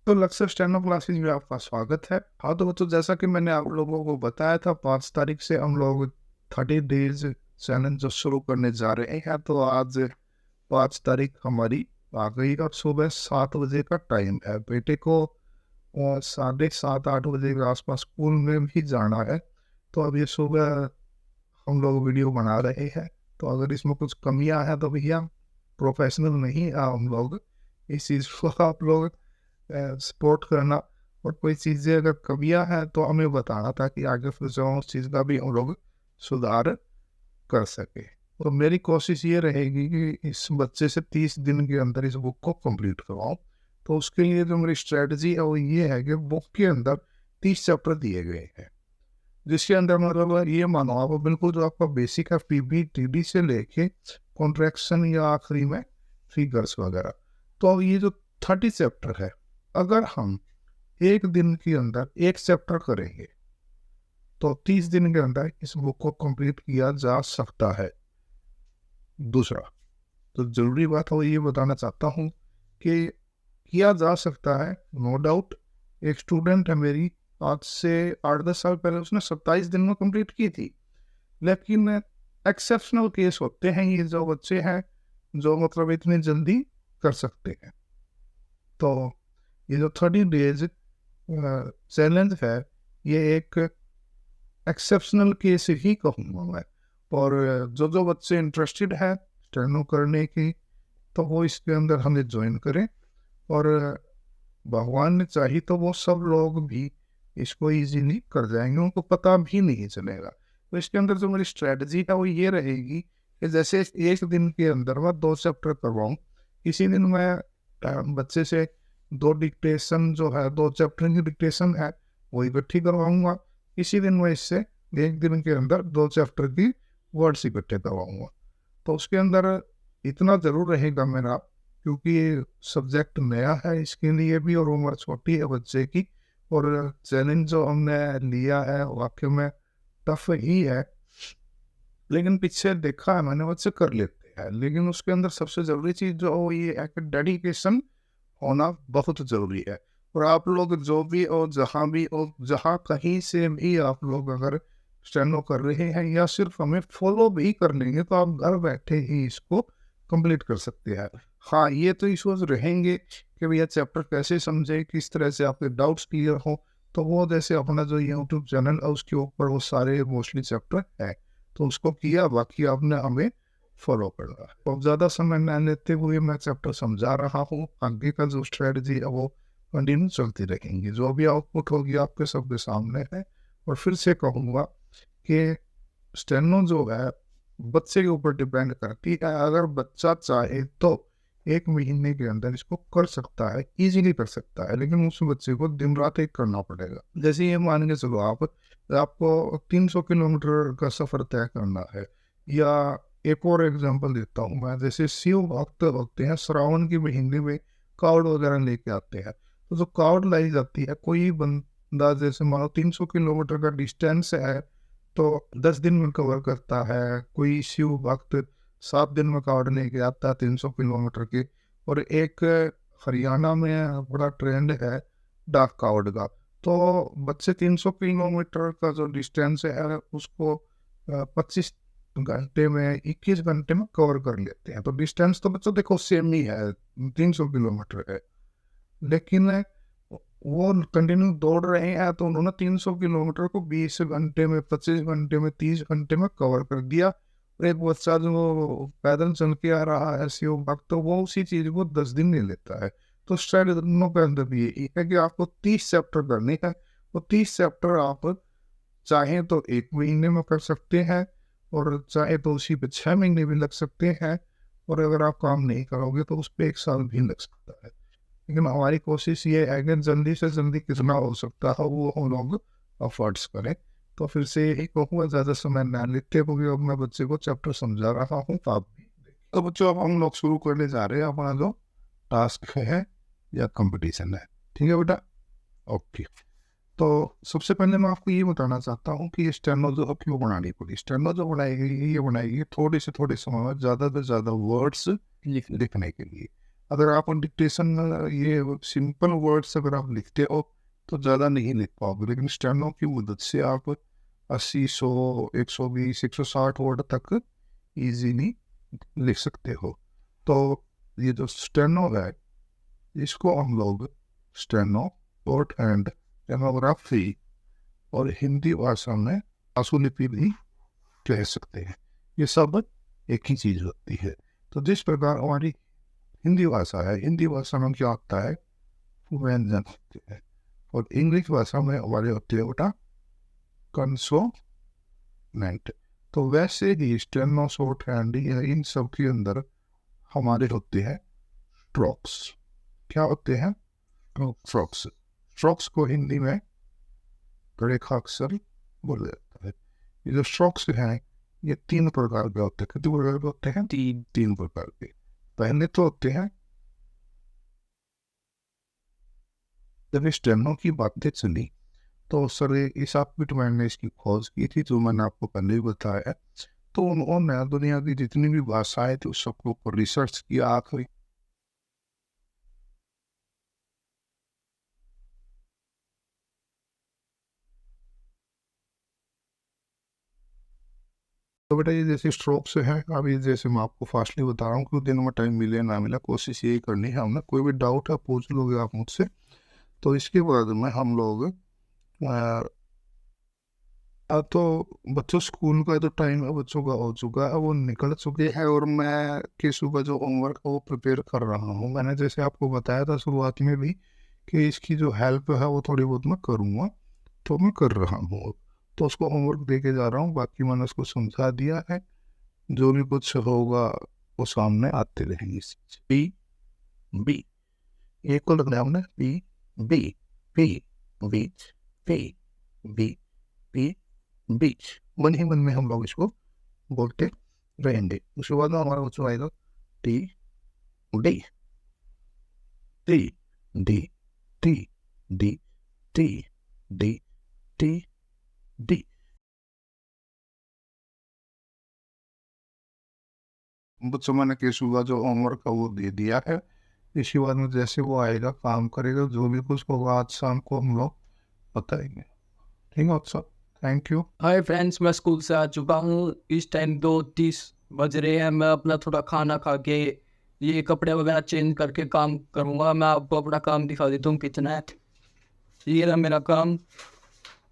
तो लक्ष्य steno classes में आपका स्वागत है। हाँ, तो जैसा कि मैंने आप लोगों को बताया था 5 तारीख से हम लोग 30 डेज़ चैलेंज जो शुरू करने जा रहे हैं। तो आज 5 तारीख हमारी आ गई और सुबह 7 बजे का टाइम है। बेटे को साढ़े 7-8 बजे के आस-पास स्कूल में भी जाना है। तो अब ये सुबह हम लोग वीडियो बना रहे हैं। तो अगर इसमें कुछ कमियाँ हैं तो भैया प्रोफ़ेशनल नहीं हैं हम लोग। इस चीज़ को आप लोग सपोर्ट करना और कोई चीज़ें अगर कमियाँ हैं तो हमें बताना ताकि आगे फिर से उस चीज़ का भी हम लोग सुधार कर सकें। तो मेरी कोशिश ये रहेगी कि इस बच्चे से 30 दिन के अंदर इस बुक को कंप्लीट करवाऊँ। तो उसके लिए जो मेरी स्ट्रैटेजी है वो ये है कि बुक के अंदर 30 चैप्टर दिए गए हैं। जिसके अंदर मतलब ये मानो आप बिल्कुल जो आपका बेसिक है पीबीटीडी से लेके कॉन्ट्रैक्शन या आखिरी में फिगर्स वगैरह। तो अब ये जो 30 चैप्टर है, अगर हम एक दिन के अंदर एक चैप्टर करेंगे तो 30 दिन के अंदर इस बुक को कंप्लीट किया जा सकता है। दूसरा तो जरूरी बात है वो ये बताना चाहता हूँ कि किया जा सकता है, नो डाउट। एक स्टूडेंट है मेरी, आज से 8-10 साल पहले उसने 27 दिन में कंप्लीट की थी। लेकिन एक्सेप्शनल केस होते हैं ये जो बच्चे हैं जो मतलब इतनी जल्दी कर सकते हैं। तो ये जो 30 डेज चैलेंज है ये एक एक्सेप्शनल केस ही कहूँगा मैं। और जो बच्चे इंटरेस्टेड है स्टेनो करने की तो वो इसके अंदर हमें ज्वाइन करें। और भगवान ने चाही तो वो सब लोग भी इसको इजीली कर जाएंगे, उनको पता भी नहीं चलेगा। तो इसके अंदर जो मेरी स्ट्रेटजी है वो ये रहेगी कि जैसे एक दिन के अंदर मैं 2 चैप्टर करवाऊँ। इसी दिन मैं बच्चे से 2 डिक्टेशन जो है 2 चैप्टर की डिक्टेशन है वो इकट्ठी करवाऊँगा। इसी दिन मैं इससे एक दिन के अंदर 2 चैप्टर की वर्ड्स इकट्ठे करवाऊँगा। तो उसके अंदर इतना ज़रूर रहेगा मेरा, क्योंकि ये सब्जेक्ट नया है इसके लिए भी और उम्र छोटी है बच्चे की। और चैलेंज जो हमने लिया है वाकई में टफ ही है, लेकिन पीछे देखा है मैंने बच्चे कर लेते हैं। लेकिन उसके अंदर सबसे ज़रूरी चीज़ जो हो ये है कि डेडिकेशन होना बहुत ज़रूरी है। और आप लोग जो भी और जहाँ भी और जहाँ कहीं से भी आप लोग अगर स्टेनो कर रहे हैं या सिर्फ हमें फॉलो भी कर लेंगे तो आप घर बैठे ही इसको कंप्लीट कर सकते हैं। हाँ, ये तो इश्यूज रहेंगे कि भैया चैप्टर कैसे समझे, किस तरह से आपके डाउट्स क्लियर हो। तो वो जैसे अपना जो यूट्यूब चैनल है उसके ऊपर वो सारे मोस्टली चैप्टर है, तो उसको किया, बाकी आपने हमें फॉलो करना है। तो ज़्यादा समय न लेते हुए मैं चैप्टर समझा रहा हूँ। आगे का जो स्ट्रेटजी है वो कंटिन्यू चलती रहेंगी। जो भी आउटपुट होगी आपके सबके सामने है। और फिर से कहूँगा कि स्टेनो जो है बच्चे के ऊपर डिपेंड करती है। अगर बच्चा चाहे तो 1 महीने के अंदर इसको कर सकता है, ईज़िली कर सकता है, लेकिन उस बच्चे को दिन-रात एक करना पड़ेगा। जैसे ये मान के चलो आपको 300 किलोमीटर का सफ़र तय करना है। या एक और एग्ज़ाम्पल देता हूँ मैं, जैसे शिव भक्त होते हैं श्रावण के महीने में कावड़ वगैरह लेके आते हैं। तो जो कावड़ लाई जाती है, कोई बंदा जैसे मान लो 300 किलोमीटर का डिस्टेंस है तो 10 दिन में कवर करता है। कोई शिव भक्त 7 दिन में कावड़ लेके आता है 300 किलोमीटर की। और एक हरियाणा में बड़ा ट्रेंड है डाक कावड़ का। तो बच्चे 300 किलोमीटर का जो डिस्टेंस है उसको 25 घंटे में 21 घंटे में कवर कर लेते हैं। तो डिस्टेंस तो बच्चों देखो सेम ही है, 300 किलोमीटर है। लेकिन वो कंटिन्यू दौड़ रहे हैं तो उन्होंने 300 किलोमीटर को 20 घंटे में, 25 घंटे में, 30 घंटे में कवर कर दिया। और एक बच्चा जो पैदल चल के आ रहा है शिव भक्त, तो वो उसी चीज को 10 दिन ले लेता है। तो शायद दोनों के अंदर भी यही है कि आपको 30 चैप्टर करने हैं। वो 30 चैप्टर आप चाहें तो 1 महीने में कर सकते हैं और चाहे तो उसी पे 6 महीने भी लग सकते हैं। और अगर आप काम नहीं करोगे तो उस पे 1 साल भी लग सकता है। लेकिन हमारी कोशिश ये है कि जल्दी से जल्दी कितना हो सकता है वो हम लोग अफोर्ड्स करें। तो फिर से यही कहूँगा, ज़्यादा समय ना लेते हुए अब मैं बच्चे को चैप्टर समझा रहा हूँ तो आप भी देखिए। तो बच्चों अब हम लोग शुरू करने जा रहे हैं अपना जो टास्क है या कंपटीशन है। ठीक है बेटा, ओके। तो सबसे पहले मैं आपको ये बताना चाहता हूँ कि ये स्टेनो जो है क्यों बनानी पड़ी। स्टेनो जो बनाई गई है ये बनाई गई थोड़े से थोड़े समय में ज़्यादा से ज़्यादा वर्ड्स लिखने के लिए। अगर आप डिक्टेशन ये सिंपल वर्ड्स अगर आप लिखते हो तो ज़्यादा नहीं लिख पाओगे, लेकिन स्टेनो की मदद से आप 80, 100, 120, 160 वर्ड तक इजीली लिख सकते हो। तो ये जो स्टेनो है, इसको हम लोग स्टेनो, शॉर्ट हैंड, स्टेनोग्राफी और हिंदी भाषा में आशुलिपि भी कह सकते हैं। ये सब एक ही चीज़ होती है। तो जिस प्रकार हमारी हिंदी भाषा है, हिंदी भाषा में क्या होता है, व्यंजन होते हैं, और इंग्लिश भाषा में हमारे होते हैं बेटा कंसोनेंट। तो वैसे ही स्टेनो, शॉर्ट हैंड, इन सब के अंदर हमारे होते हैं स्ट्रोक्स। क्या होते हैं? स्ट्रोक्स। स्ट्रोक्स को हिंदी में रेखाक्षर बोला जाता है। ये जो स्ट्रोक्स हैं, ये 3 प्रकार के होते हैं। कितने प्रकार के होते हैं? 3 प्रकार के। पहले तो होते हैं, जब स्टेनो की बातें चली तो सर ईसाक पिटमैन ने इसकी खोज की थी, जो मैंने आपको पहले ही बताया। तो उन्होंने दुनिया की जितनी भी भाषाएं थी उस सबके ऊपर रिसर्च किया। आखिरी तो बेटा ये जैसे स्ट्रोक्स है, अब ये जैसे मैं आपको फास्टली बता रहा हूँ, क्योंकि दिन में टाइम मिले ना मिला, कोशिश यही करनी है हमने। कोई भी डाउट है पूछ लोगे आप मुझसे। तो इसके बाद में हम लोग तो बच्चों स्कूल का जो टाइम है बच्चों का हो चुका है, वो निकल चुके हैं, और मैं केसु का जो होमवर्क है वो प्रिपेयर कर रहा हूँ। मैंने जैसे आपको बताया था शुरुआत में भी कि इसकी जो हेल्प है वो थोड़ी बहुत मैं करूँगा, तो मैं कर रहा हूँ। तो उसको होमवर्क दे के जा रहा हूँ, बाकी मैंने उसको समझा दिया है। जो भी कुछ होगा वो सामने आते रहेंगे। पी बी, एक को लगना है हमने, P B, P B, P B, P B. मन ही मन में हम लोग इसको बोलते रहेंगे। उसके बाद में हमारा उत्सव आएगा T D, T D, T D, T D, T D. बच्चों मैंने केशु का जो होमवर्क है वो दे दिया है। इसके बाद में जैसे वो आएगा काम करेगा, जो भी कुछ होगा आज शाम को हम लोग बताएंगे। ठीक है अच्छा, थैंक यू। हाय फ्रेंड्स, मैं स्कूल से आ चुका हूँ। इस टाइम 2:30 बज रहे हैं। मैं अपना थोड़ा खाना खा के ये कपड़े वगैरह चेंज करके काम करूँगा। मैं आपको अपना काम दिखा देता हूँ कितना है। ये रहा मेरा काम।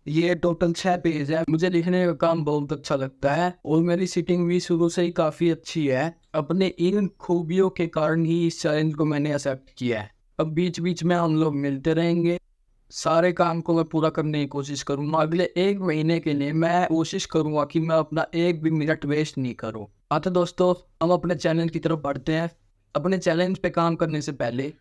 ये टोटल 6 पेज है। मुझे लिखने का काम बहुत अच्छा लगता है और मेरी सिटिंग भी शुरू से ही काफ़ी अच्छी है। अपने इन खूबियों के कारण ही इस चैलेंज को मैंने एक्सेप्ट किया है। अब बीच बीच में हम लोग मिलते रहेंगे। सारे काम को मैं पूरा करने की कोशिश करूँगा। अगले 1 महीने के लिए मैं कोशिश करूँगा कि मैं अपना 1 भी मिनट वेस्ट नहीं करूँ। तो दोस्तों, हम अपने चैलेंज की तरफ बढ़ते हैं। अपने चैलेंज पे काम करने से पहले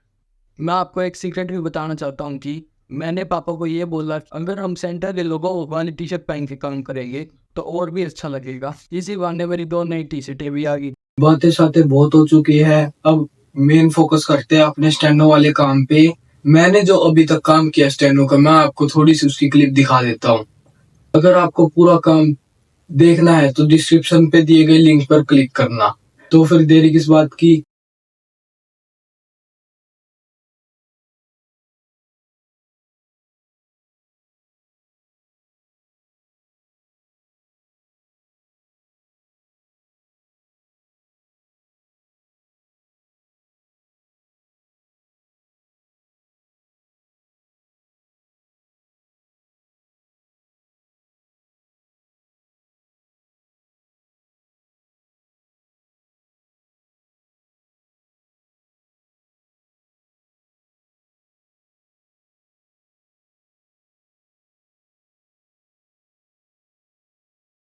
मैं आपको एक सीक्रेट भी बताना चाहता हूँ कि मैंने पापा को ये बोला, अगर हम सेंटर के लोगों वाली टी शर्ट पहन के काम करेंगे तो और भी अच्छा लगेगा। इसी बहाने मेरी 2 नई टी शर्टें भी आ गई। बातें शातें बहुत हो चुकी है। अब मेन फोकस करते हैं अपने स्टेनो वाले काम पे। मैंने जो अभी तक काम किया स्टेनो का, मैं आपको थोड़ी सी उसकी क्लिप दिखा देता हूँ। अगर आपको पूरा काम देखना है तो डिस्क्रिप्शन पे दिए गए लिंक पर क्लिक करना। तो फिर देरी किस बात की।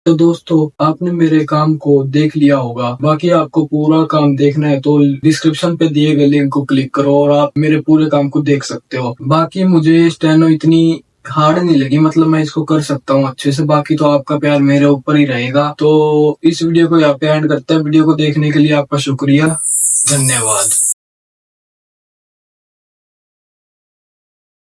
तो दोस्तों, आपने मेरे काम को देख लिया होगा। बाकी आपको पूरा काम देखना है तो डिस्क्रिप्शन पे दिए गए लिंक को क्लिक करो और आप मेरे पूरे काम को देख सकते हो। बाकी मुझे स्टेनो इतनी हार्ड नहीं लगी, मतलब मैं इसको कर सकता हूँ अच्छे से। बाकी तो आपका प्यार मेरे ऊपर ही रहेगा। तो इस वीडियो को यहाँ पे एंड करते हैं। वीडियो को देखने के लिए आपका शुक्रिया, धन्यवाद।